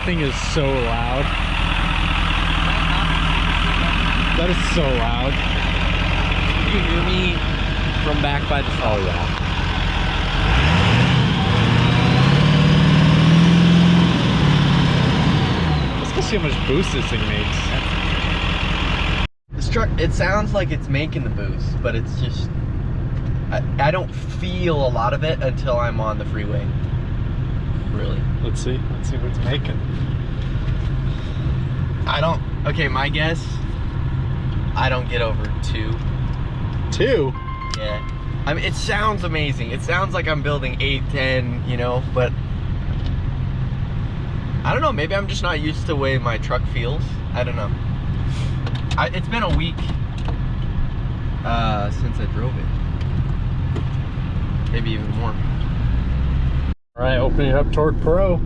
thing is so loud. That is so loud. Can you hear me from back by the stall? Oh yeah. Let's go see how much boost this thing makes. This truck, it sounds like it's making the boost, but it's just, I don't feel a lot of it until I'm on the freeway. Really. Let's see what it's making. Okay, my guess, I don't get over 2. 2? Yeah. I mean, it sounds amazing. It sounds like I'm building 8, 10, you know, but I don't know, maybe I'm just not used to the way my truck feels. I don't know. It's been a week since I drove it. Maybe even more. All right, opening up Torque Pro.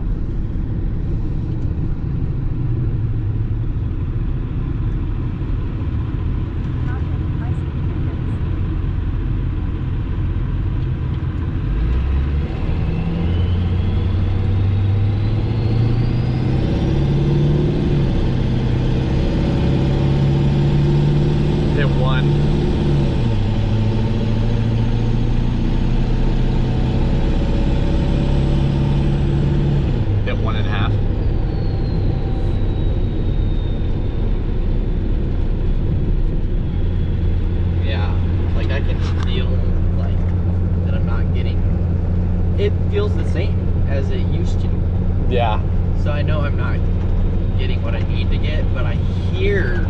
Hit 1. Hit 1.5. Yeah, like I can feel like that I'm not getting, it feels the same as it used to. Yeah. So I know I'm not getting what I need to get, but I hear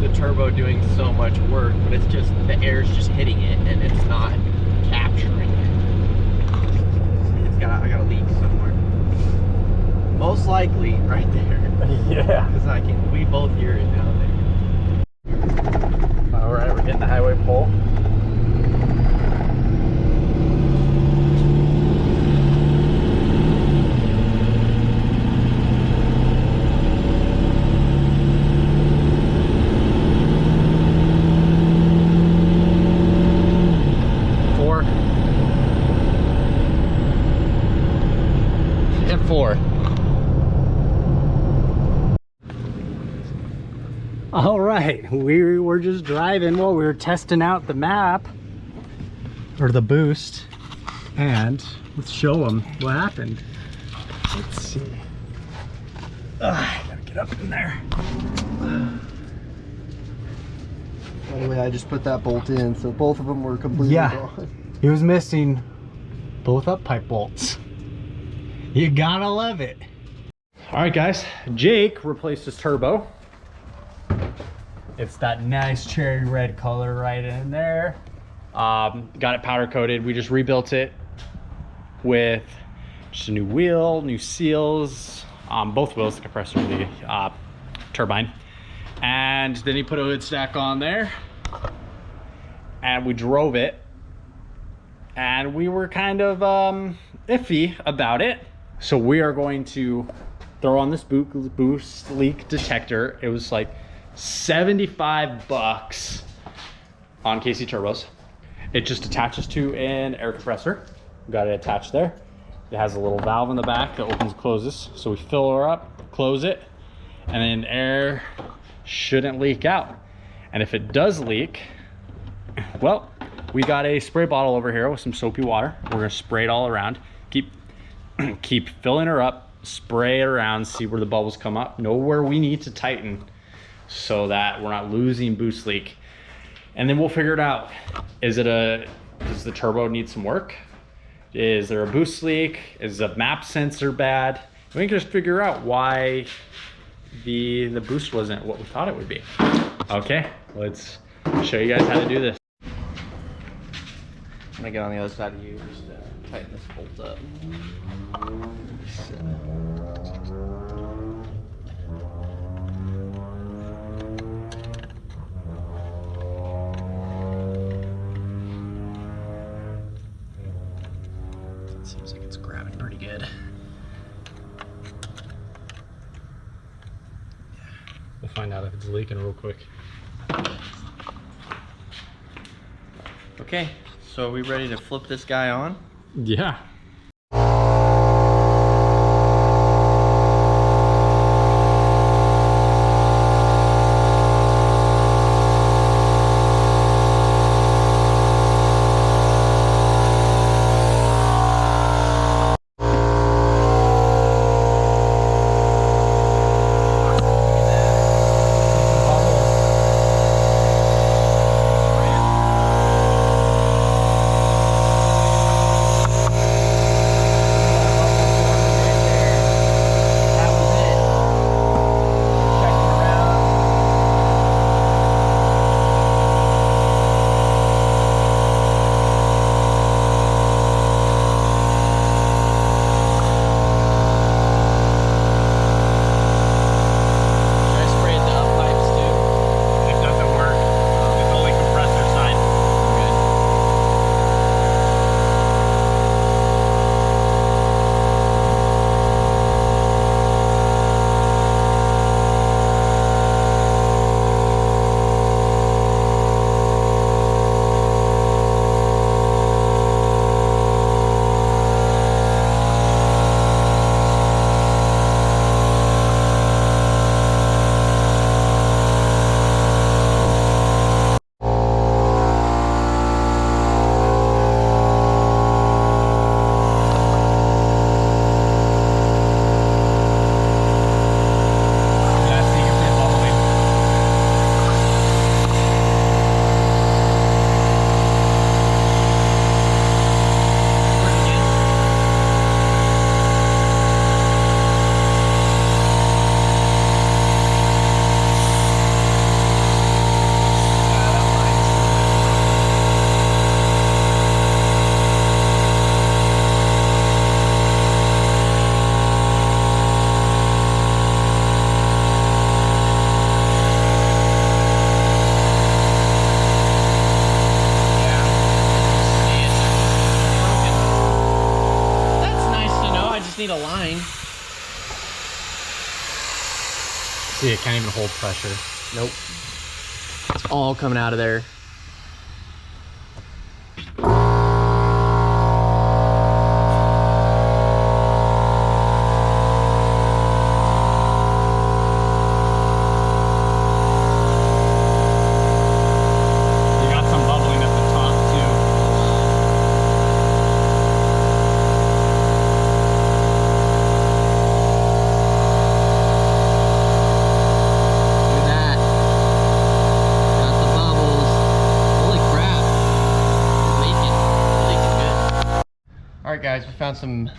the turbo doing so much work, but it's just, the air's just hitting it and it's not capturing it. I got a leak somewhere. Most likely right there. Yeah. Because we both hear it down there. All right, we're hitting the highway pole. Hit 4. All right, we were just driving while we were testing out the map or the boost, and let's show them what happened. Let's see. Gotta get up in there. By the way, I just put that bolt in, so both of them were completely gone. He was missing both up pipe bolts. You gotta love it. All right, guys, Jake replaced his turbo. It's that nice cherry red color right in there. Got it powder coated. We just rebuilt it with just a new wheel, new seals, both wheels, the compressor, the turbine. And then he put a hood stack on there and we drove it. And we were kind of iffy about it. So we are going to throw on this boost leak detector. It was like $75 on KC turbos. It just attaches to an air compressor. We got it attached there. It has a little valve in the back that opens and closes. So we fill her up, close it, and then air shouldn't leak out. And if it does leak, well, we got a spray bottle over here with some soapy water. We're gonna spray it all around. Keep filling her up, spray it around, see where the bubbles come up, know where we need to tighten so that we're not losing boost leak. And then we'll figure it out. Does the turbo need some work? Is there a boost leak? Is the map sensor bad? We can just figure out why the boost wasn't what we thought it would be. Okay, let's show you guys how to do this. I'm gonna get on the other side of you just to tighten this bolt up. Seems like it's grabbing pretty good. We'll find out if it's leaking real quick. Okay, so are we ready to flip this guy on? Yeah. See, it can't even hold pressure. Nope. It's all coming out of there. You got some bubbling at the top too. Look at that. Got the bubbles. Holy crap. Leaking good. Alright guys, we found some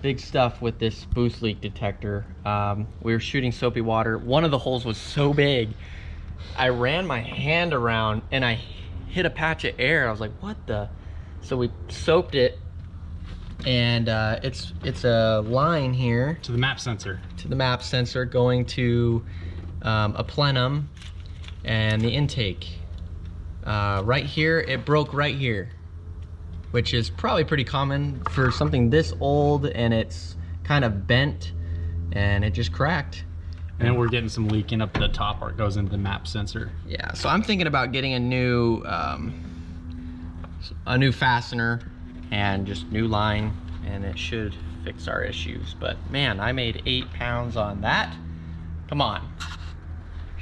big stuff with this boost leak detector. We were shooting soapy water. One of the holes was so big, I ran my hand around and I hit a patch of air. I was like, what the? So we soaped it, and it's a line here To the map sensor. to the map sensor going to a plenum and the intake. Right here, it broke right here, which is probably pretty common for something this old, and it's kind of bent and it just cracked. And then we're getting some leaking up the top where it goes into the map sensor. Yeah, so I'm thinking about getting a new fastener and just new line, and it should fix our issues. But man, I made 8 pounds on that. Come on.